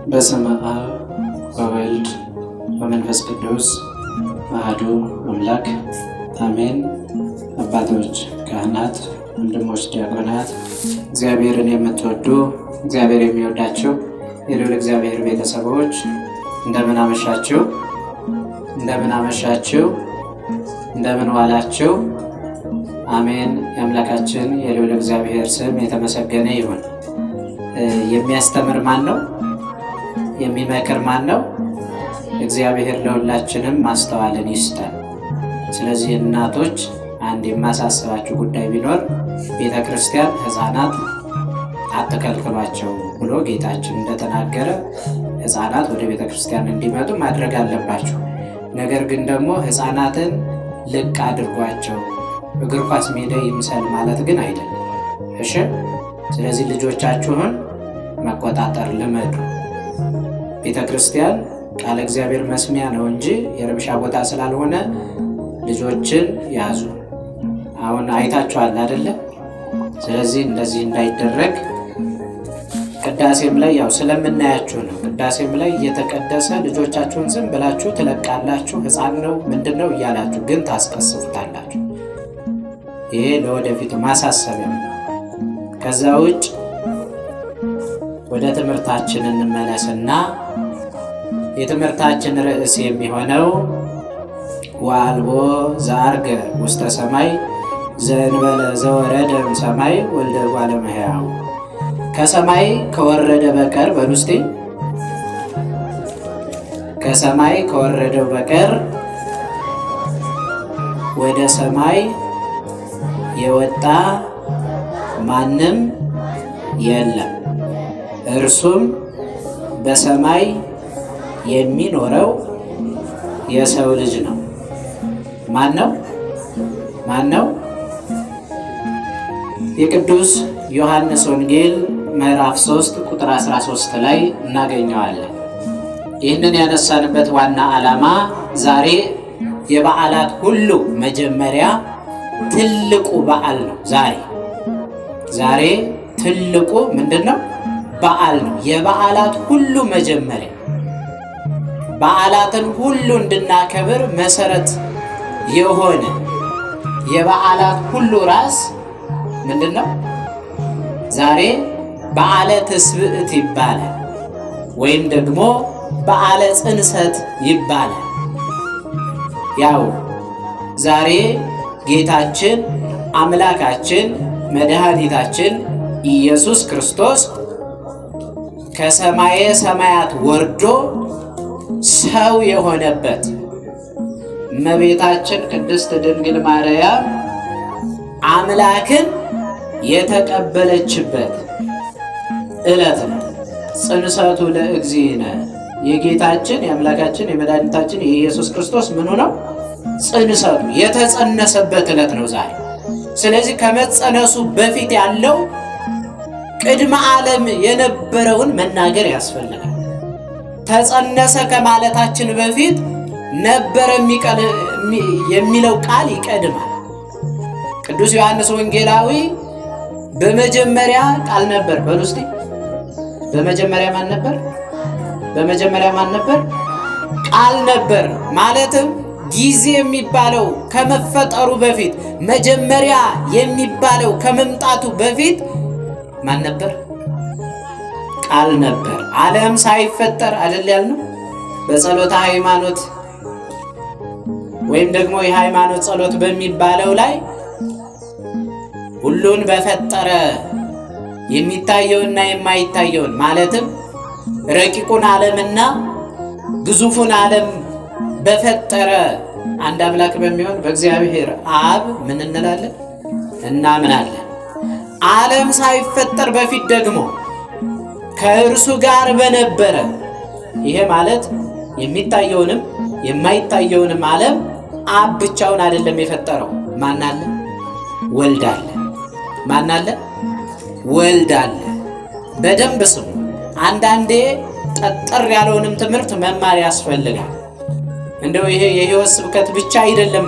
በስመ አብ ወወልድ ወመንፈስ ቅዱስ አሐዱ አምላክ አሜን። አባቶች፣ ካህናት፣ ወንድሞች ዲያቆናት፣ እግዚአብሔርን የምትወዱ እግዚአብሔር የሚወዳቸው የልዑል እግዚአብሔር ቤተሰቦች እንደምን አመሻችሁ? እንደምን አመሻችሁ? እንደምን ዋላችሁ? አሜን። የአምላካችን የልዑል እግዚአብሔር ስም የተመሰገነ ይሁን። የሚያስተምር ማን ነው? የሚመክር ማን ነው? እግዚአብሔር ለሁላችንም ማስተዋልን ይስጠን። ስለዚህ እናቶች አንድ የማሳስባችሁ ጉዳይ ቢኖር ቤተ ክርስቲያን ሕፃናት አትከልክሏቸው ብሎ ጌታችን እንደተናገረ ሕፃናት ወደ ቤተ ክርስቲያን እንዲመጡ ማድረግ አለባችሁ። ነገር ግን ደግሞ ሕፃናትን ልቅ አድርጓቸው እግር ኳስ ሜዳ ይምሰል ማለት ግን አይደለም። እሺ። ስለዚህ ልጆቻችሁን መቆጣጠር ልመዱ። ቤተ ክርስቲያን ቃለ እግዚአብሔር መስሚያ ነው እንጂ የረብሻ ቦታ ስላልሆነ ልጆችን ያዙ። አሁን አይታችኋል አይደለ? ስለዚህ እንደዚህ እንዳይደረግ ቅዳሴም ላይ ያው ስለምናያችሁ ነው። ቅዳሴም ላይ እየተቀደሰ ልጆቻችሁን ዝም ብላችሁ ትለቃላችሁ። ሕፃን ነው ምንድነው እያላችሁ ግን ታስቀስፉታላችሁ። ይሄ ለወደፊቱ ማሳሰቢያ ነው። ከዛ ውጭ ወደ ትምህርታችን እንመለስና የትምህርታችን ርዕስ የሚሆነው ወአልቦ ዘዐርገ ውስተ ሰማይ ዘእንበለ ዘወረደ እምሰማይ ወልደ እጓለ እመሕያው። ከሰማይ ከወረደ በቀር በሉስቲ ከሰማይ ከወረደው በቀር ወደ ሰማይ የወጣ ማንም የለም፣ እርሱም በሰማይ የሚኖረው የሰው ልጅ ነው። ማን ነው? ማን ነው? የቅዱስ ዮሐንስ ወንጌል ምዕራፍ 3 ቁጥር 13 ላይ እናገኘዋለን። ይህንን ያነሳንበት ዋና ዓላማ ዛሬ የበዓላት ሁሉ መጀመሪያ ትልቁ በዓል ነው። ዛሬ ትልቁ ምንድነው? በዓል ነው። የበዓላት ሁሉ መጀመሪያ በዓላትን ሁሉ እንድናከብር መሰረት የሆነ የበዓላት ሁሉ ራስ ምንድነው? ዛሬ በዓለ ትስብእት ይባላል፣ ወይም ደግሞ በዓለ ጽንሰት ይባላል። ያው ዛሬ ጌታችን አምላካችን መድኃኒታችን ኢየሱስ ክርስቶስ ከሰማየ ሰማያት ወርዶ ሰው የሆነበት እመቤታችን ቅድስት ድንግል ማርያም አምላክን የተቀበለችበት ዕለት ነው። ጽንሰቱ ለእግዚእነ የጌታችን የአምላካችን የመድኃኒታችን የኢየሱስ ክርስቶስ ምኑ ነው? ጽንሰቱ የተጸነሰበት ዕለት ነው ዛሬ። ስለዚህ ከመጸነሱ በፊት ያለው ቅድመ ዓለም የነበረውን መናገር ያስፈልጋል። ተጸነሰ ከማለታችን በፊት ነበረ የሚለው ቃል ይቀድማል። ቅዱስ ዮሐንስ ወንጌላዊ በመጀመሪያ ቃል ነበር በሉ እስቲ። በመጀመሪያ ማን ነበር? በመጀመሪያ ማን ነበር? ቃል ነበር። ማለትም ጊዜ የሚባለው ከመፈጠሩ በፊት መጀመሪያ የሚባለው ከመምጣቱ በፊት ማን ነበር? ቃል ነበር። ዓለም ሳይፈጠር አይደል ያልነው? በጸሎተ ሃይማኖት ወይም ደግሞ የሃይማኖት ጸሎት በሚባለው ላይ ሁሉን በፈጠረ የሚታየውና የማይታየውን ማለትም ረቂቁን ዓለምና ግዙፉን ዓለም በፈጠረ አንድ አምላክ በሚሆን በእግዚአብሔር አብ ምን እንላለን? እናምናለን። ዓለም ሳይፈጠር በፊት ደግሞ ከእርሱ ጋር በነበረ፣ ይሄ ማለት የሚታየውንም የማይታየውንም ዓለም አብ ብቻውን አይደለም የፈጠረው። ማን አለ? ወልድ አለ። ማን አለ? ወልድ አለ። በደንብ ስሙ። አንዳንዴ ጠጠር ያለውንም ትምህርት መማር ያስፈልጋል። እንደው ይሄ የሕይወት ስብከት ብቻ አይደለም።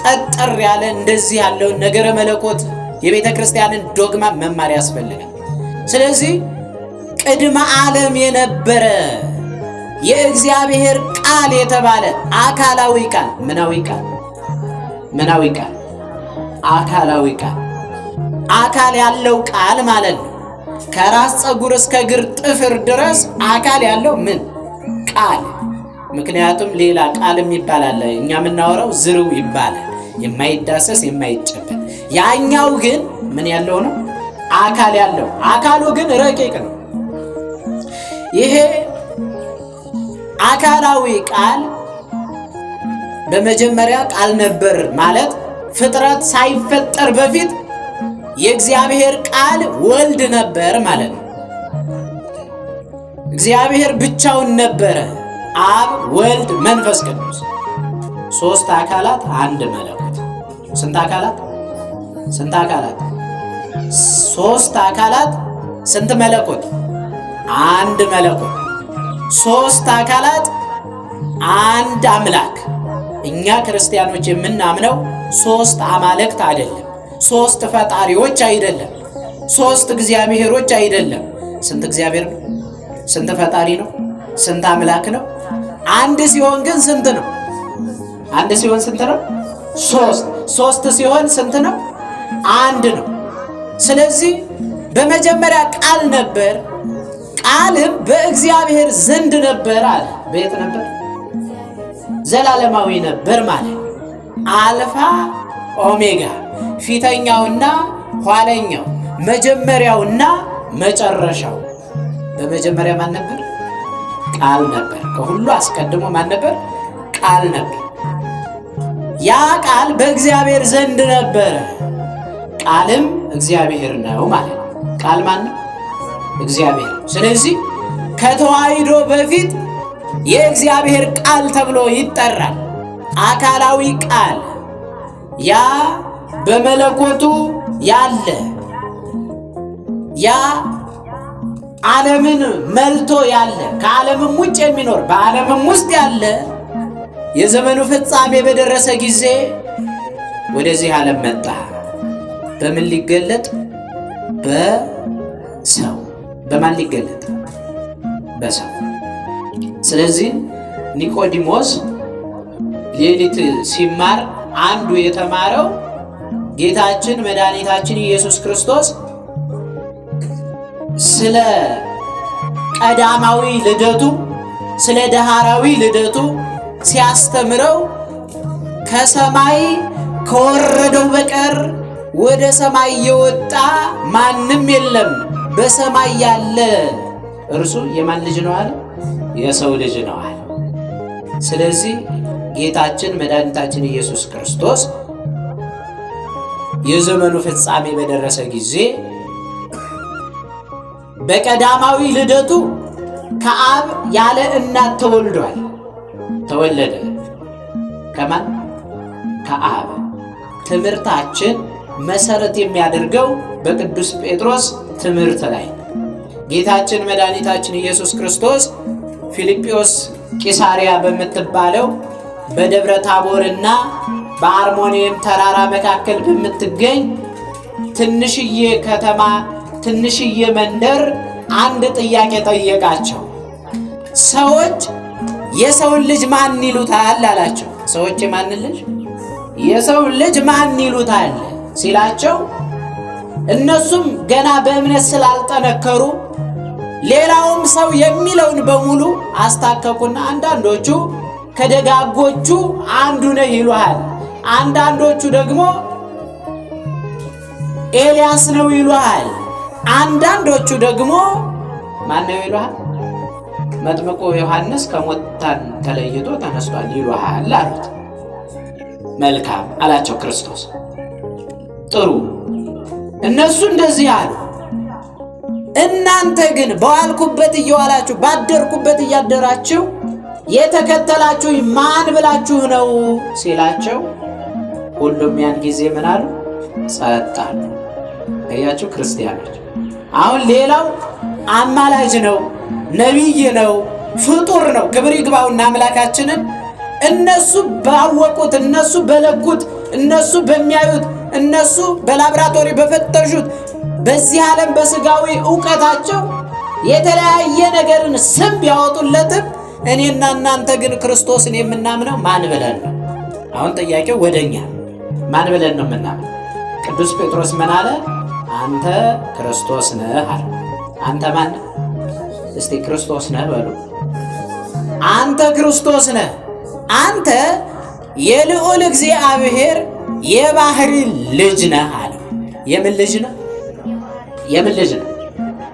ጠጠር ያለ እንደዚህ ያለውን ነገረ መለኮት የቤተ ክርስቲያንን ዶግማ መማር ያስፈልጋል። ስለዚህ ቅድመ ዓለም የነበረ የእግዚአብሔር ቃል የተባለ አካላዊ ቃል ምናዊ ቃል አካላዊ ቃል አካል ያለው ቃል ማለት ነው። ከራስ ፀጉር እስከ እግር ጥፍር ድረስ አካል ያለው ምን ቃል። ምክንያቱም ሌላ ቃል የሚባል አለ፣ እኛ የምናወራው ዝርው ይባላል፣ የማይዳሰስ የማይጨበጥ። ያኛው ግን ምን ያለው ነው? አካል ያለው። አካሉ ግን ረቂቅ ነው። ይሄ አካላዊ ቃል በመጀመሪያ ቃል ነበር ማለት ፍጥረት ሳይፈጠር በፊት የእግዚአብሔር ቃል ወልድ ነበር ማለት ነው። እግዚአብሔር ብቻውን ነበረ፣ አብ ወልድ መንፈስ ቅዱስ፣ ሶስት አካላት አንድ መለኮት። ስንት አካላት? ሶስት አካላት ስንት መለኮት? አንድ መለኮት። ሶስት አካላት አንድ አምላክ። እኛ ክርስቲያኖች የምናምነው ሶስት አማልክት አይደለም፣ ሶስት ፈጣሪዎች አይደለም፣ ሶስት እግዚአብሔሮች አይደለም። ስንት እግዚአብሔር ነው? ስንት ፈጣሪ ነው? ስንት አምላክ ነው? አንድ ሲሆን ግን ስንት ነው? አንድ ሲሆን ስንት ነው? ሶስት። ሶስት ሲሆን ስንት ነው? አንድ ነው። ስለዚህ በመጀመሪያ ቃል ነበር፣ ቃልም በእግዚአብሔር ዘንድ ነበር አለ። በየት ነበር? ዘላለማዊ ነበር ማለት አልፋ ኦሜጋ፣ ፊተኛውና ኋለኛው፣ መጀመሪያውና መጨረሻው። በመጀመሪያ ማን ነበር? ቃል ነበር። ከሁሉ አስቀድሞ ማን ነበር? ቃል ነበር። ያ ቃል በእግዚአብሔር ዘንድ ነበረ፣ ቃልም እግዚአብሔር ነው ማለት ነው። ቃል ማን ነው? እግዚአብሔር። ስለዚህ ከተዋሕዶ በፊት የእግዚአብሔር ቃል ተብሎ ይጠራል። አካላዊ ቃል፣ ያ በመለኮቱ ያለ፣ ያ ዓለምን መልቶ ያለ፣ ከዓለምም ውጭ የሚኖር በዓለምም ውስጥ ያለ፣ የዘመኑ ፍጻሜ በደረሰ ጊዜ ወደዚህ ዓለም መጣ። በምን ሊገለጥ? በሰው። በማን ሊገለጥ? በሰው። ስለዚህ ኒቆዲሞስ ሌሊት ሲማር አንዱ የተማረው ጌታችን መድኃኒታችን ኢየሱስ ክርስቶስ ስለ ቀዳማዊ ልደቱ፣ ስለ ዳህራዊ ልደቱ ሲያስተምረው ከሰማይ ከወረደው በቀር ወደ ሰማይ የወጣ ማንም የለም፣ በሰማይ ያለ እርሱ የማን ልጅ ነው አለ? የሰው ልጅ ነው አለ። ስለዚህ ጌታችን መድኃኒታችን ኢየሱስ ክርስቶስ የዘመኑ ፍጻሜ በደረሰ ጊዜ በቀዳማዊ ልደቱ ከአብ ያለ እናት ተወልዷል። ተወለደ ከማን? ከአብ። ትምህርታችን መሰረት የሚያደርገው በቅዱስ ጴጥሮስ ትምህርት ላይ ጌታችን መድኃኒታችን ኢየሱስ ክርስቶስ ፊልጵዎስ ቂሳሪያ በምትባለው በደብረ ታቦርና በአርሞኒየም ተራራ መካከል በምትገኝ ትንሽዬ ከተማ፣ ትንሽዬ መንደር አንድ ጥያቄ ጠየቃቸው። ሰዎች የሰውን ልጅ ማን ይሉታል አላቸው። ሰዎች የማን ልጅ? የሰውን ልጅ ማን ይሉታል ሲላቸው እነሱም ገና በእምነት ስላልጠነከሩ ሌላውም ሰው የሚለውን በሙሉ አስታከኩና አንዳንዶቹ ከደጋጎቹ አንዱ ነህ ይሉሃል፣ አንዳንዶቹ ደግሞ ኤልያስ ነው ይሉሃል፣ አንዳንዶቹ ደግሞ ማን ነው ይሉሃል? መጥምቁ ዮሐንስ ከሙታን ተለይቶ ተነስቷል ይሉሃል አሉት። መልካም አላቸው ክርስቶስ። ጥሩ፣ እነሱ እንደዚህ አሉ። እናንተ ግን በዋልኩበት እየዋላችሁ ባደርኩበት እያደራችሁ የተከተላችሁ ማን ብላችሁ ነው ሲላቸው ሁሉም ያን ጊዜ ምን አሉ? ጸጥ አሉ። እያችሁ ክርስቲያኖች፣ አሁን ሌላው አማላጅ ነው፣ ነቢይ ነው፣ ፍጡር ነው፣ ክብር ይግባውና አምላካችንን እነሱ ባወቁት፣ እነሱ በለኩት፣ እነሱ በሚያዩት፣ እነሱ በላብራቶሪ በፈተሹት በዚህ ዓለም በስጋዊ ዕውቀታቸው የተለያየ ነገርን ስም ቢያወጡለትም እኔና እናንተ ግን ክርስቶስን የምናምነው ማን ብለን ነው? አሁን ጥያቄው ወደኛ ማን ብለን ነው የምናምነው? ቅዱስ ጴጥሮስ ምን አለ? አንተ ክርስቶስ ነህ አለ። አንተ ማን? እስቲ ክርስቶስ ነህ በሉ። አንተ ክርስቶስ ነህ፣ አንተ የልዑል እግዚአብሔር የባህሪ ልጅ ነህ አለ። የምን ልጅ ነው? የምን ልጅ ነው?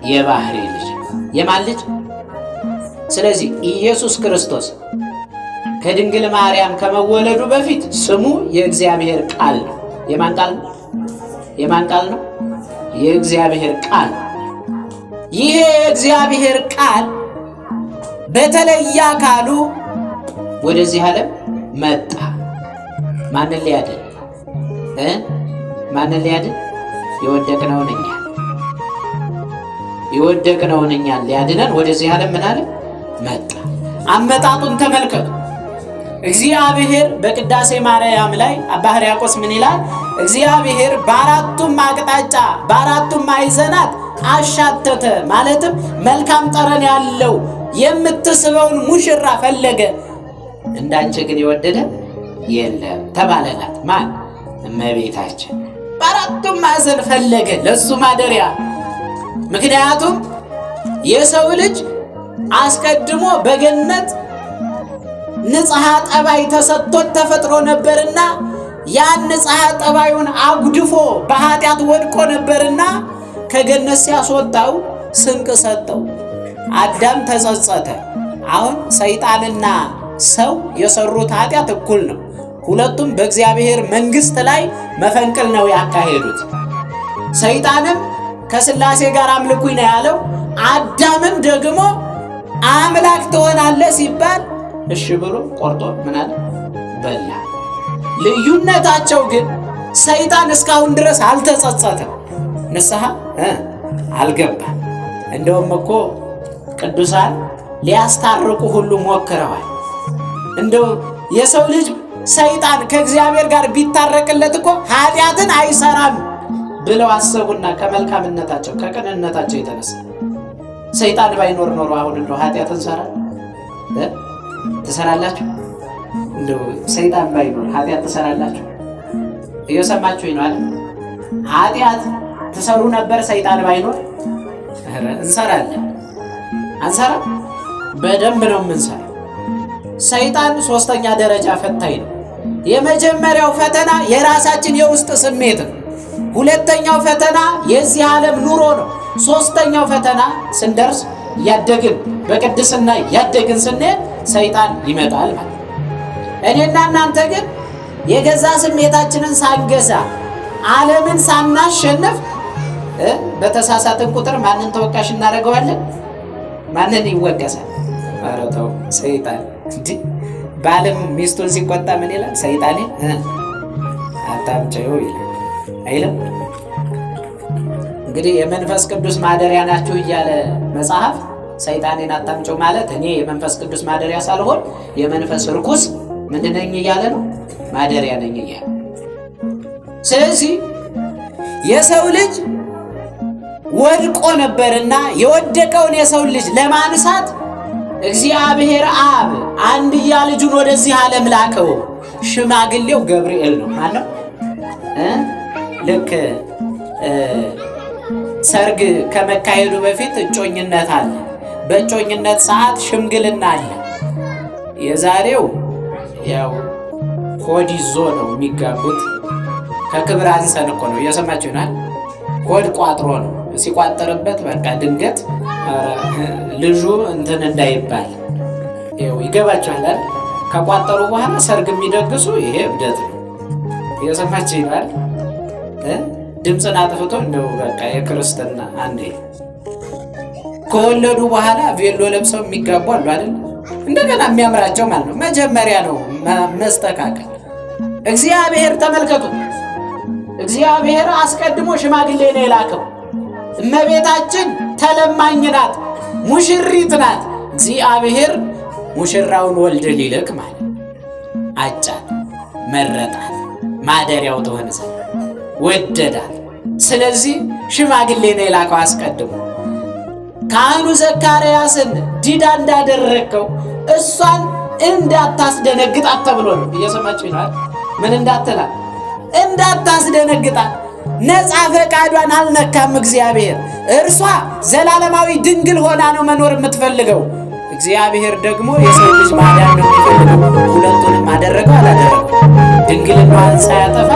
የባህሪ ልጅ። የማን ልጅ? ስለዚህ ኢየሱስ ክርስቶስ ከድንግል ማርያም ከመወለዱ በፊት ስሙ የእግዚአብሔር ቃል ነው። የማን ቃል ነው? የማን ቃል ነው? የእግዚአብሔር ቃል። ይሄ የእግዚአብሔር ቃል በተለየ አካሉ ወደዚህ ዓለም መጣ። ማንን ሊያድን? ማንን ሊያድን? የወደቅነውን እኛን ሊያድነን ወደዚህ ዓለም ምን አለ? መጣ። አመጣጡን ተመልከቱ። እግዚአብሔር በቅዳሴ ማርያም ላይ አባ ሕርያቆስ ምን ይላል? እግዚአብሔር በአራቱም አቅጣጫ በአራቱም ማዕዘናት አሻተተ፣ ማለትም መልካም ጠረን ያለው የምትስበውን ሙሽራ ፈለገ፣ እንዳንቺ ግን የወደደ የለም ተባለላት። ማን? እመቤታችን። በአራቱም ማዕዘን ፈለገ ለሱ ማደሪያ። ምክንያቱም የሰው ልጅ አስቀድሞ በገነት ንጽሐ ጠባይ ተሰጥቶት ተፈጥሮ ነበርና ያን ንጽሐ ጠባዩን አጉድፎ በኃጢአት ወድቆ ነበርና ከገነት ሲያስወጣው ስንቅ ሰጠው። አዳም ተጸጸተ። አሁን ሰይጣንና ሰው የሰሩት ኃጢአት እኩል ነው። ሁለቱም በእግዚአብሔር መንግሥት ላይ መፈንቅል ነው ያካሄዱት። ሰይጣንም ከሥላሴ ጋር አምልኩኝ ነው ያለው። አዳምም ደግሞ አምላክ ትሆናለህ ሲባል እሺ ብሎ ቆርጦ ምን አለ? በላ። ልዩነታቸው ግን ሰይጣን እስካሁን ድረስ አልተጸጸተም፣ ንስሐ አልገባም። እንደውም እኮ ቅዱሳን ሊያስታርቁ ሁሉ ሞክረዋል። እንደው የሰው ልጅ ሰይጣን ከእግዚአብሔር ጋር ቢታረቅለት እኮ ኃጢአትን አይሰራም ብለው አሰቡና ከመልካምነታቸው ከቅንነታቸው የተነሳ ሰይጣን ባይኖር ኖሮ አሁን እንደው ኃጢአትን ትሰራላችሁ? እንደው ሰይጣን ባይኖር ኃጢአት ትሰራላችሁ? እየሰማችሁ ነው አይደል? ኃጢአት ትሰሩ ነበር ሰይጣን ባይኖር? እንሰራለን። አንሰራም? በደንብ ነው የምንሰራው። ሰይጣን ሶስተኛ ደረጃ ፈታኝ ነው። የመጀመሪያው ፈተና የራሳችን የውስጥ ስሜት ነው። ሁለተኛው ፈተና የዚህ ዓለም ኑሮ ነው። ሶስተኛው ፈተና ስንደርስ ያደግን በቅድስና ያደግን ስንሄድ ሰይጣን ይመጣል ማለት። እኔና እናንተ ግን የገዛ ስሜታችንን ሳንገዛ ዓለምን ሳናሸንፍ በተሳሳትን ቁጥር ማንን ተወቃሽ እናደርገዋለን? ማንን ይወቀሳል? ኧረ ተው ሰይጣን። እንዲህ ባልም ሚስቱን ሲቆጣ ምን ይላል? ሰይጣኔ አታምጪው ይላል አይልም? እንግዲህ የመንፈስ ቅዱስ ማደሪያ ናችሁ እያለ መጽሐፍ ሰይጣኔን አታምጪው ማለት እኔ የመንፈስ ቅዱስ ማደሪያ ሳልሆን የመንፈስ ርኩስ ምንድን ነኝ እያለ ነው? ማደሪያ ነኝ እያለ። ስለዚህ የሰው ልጅ ወድቆ ነበርና የወደቀውን የሰው ልጅ ለማንሳት እግዚአብሔር አብ አንድያ ልጁን ወደዚህ ዓለም ላከው። ሽማግሌው ገብርኤል ነው። ማነው? ልክ ሰርግ ከመካሄዱ በፊት እጮኝነት አለ። በእጮኝነት ሰዓት ሽምግልና አለ። የዛሬው ያው ሆድ ይዞ ነው የሚጋቡት። ከክብር አንሰን እኮ ነው። እየሰማችሁ ይሆናል። ሆድ ቋጥሮ ነው። ሲቋጠርበት በቃ ድንገት ልጁ እንትን እንዳይባል ይኸው ይገባችኋል። ከቋጠሩ በኋላ ሰርግ የሚደግሱ ይሄ እብደት ነው። እየሰማችሁ ይሆናል። ድምፅን አጥፍቶ እንደው በቃ የክርስትና አንዴ ከወለዱ በኋላ ቬሎ ለብሰው የሚጋቡ አሉ አይደል? እንደገና የሚያምራቸው ማለት ነው። መጀመሪያ ነው መስተካከል። እግዚአብሔር ተመልከቱ፣ እግዚአብሔር አስቀድሞ ሽማግሌ ነው የላከው። እመቤታችን ተለማኝ ናት፣ ሙሽሪት ናት። እግዚአብሔር ሙሽራውን ወልድ ሊልክ ማለት አጫት፣ መረጣት፣ ማደሪያው ትሆን ዘንድ ወደዳት። ስለዚህ ሽማግሌ ነው የላከው አስቀድሞ። ካህኑ ዘካርያስን ዲዳ እንዳደረከው እሷን እንዳታስደነግጣት ተብሎ ነው። እየሰማችሁ ይላል። ምን እንዳትላት? እንዳታስደነግጣት። ነፃ ፈቃዷን አልነካም እግዚአብሔር። እርሷ ዘላለማዊ ድንግል ሆና ነው መኖር የምትፈልገው። እግዚአብሔር ደግሞ የሰው ልጅ ማዳን ነው የሚፈልገው። ሁለቱንም አደረገው አላደረገው? ድንግልናዋን ሳያጠፋ